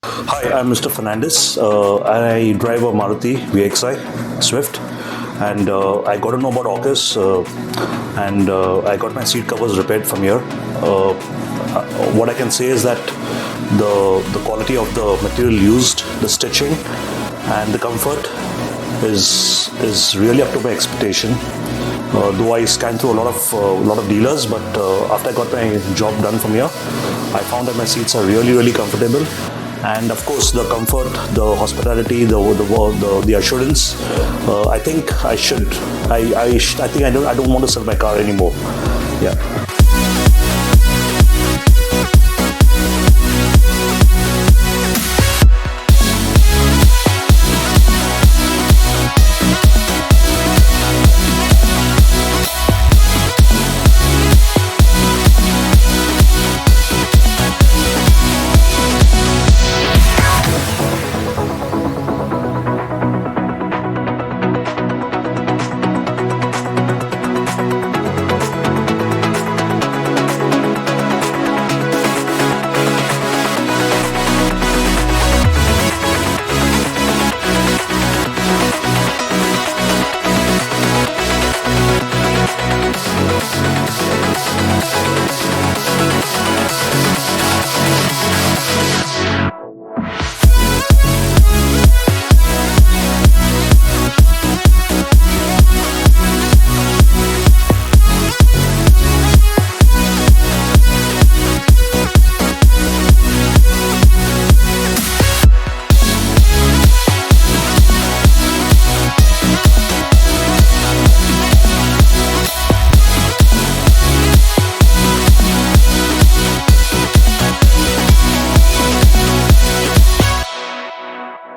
Hi, I'm Mr. Fernandez. I drive a Maruti VXI Swift, and I got to know about Orchis, and I got my seat covers repaired from here. What I can say is that the quality of the material used, the stitching, and the comfort is really up to my expectation. Though I scanned through a lot of dealers, but after I got my job done from here, I found that my seats are really comfortable, and of course the comfort, the hospitality, the assurance. I think I don't want to sell my car anymore. Yeah.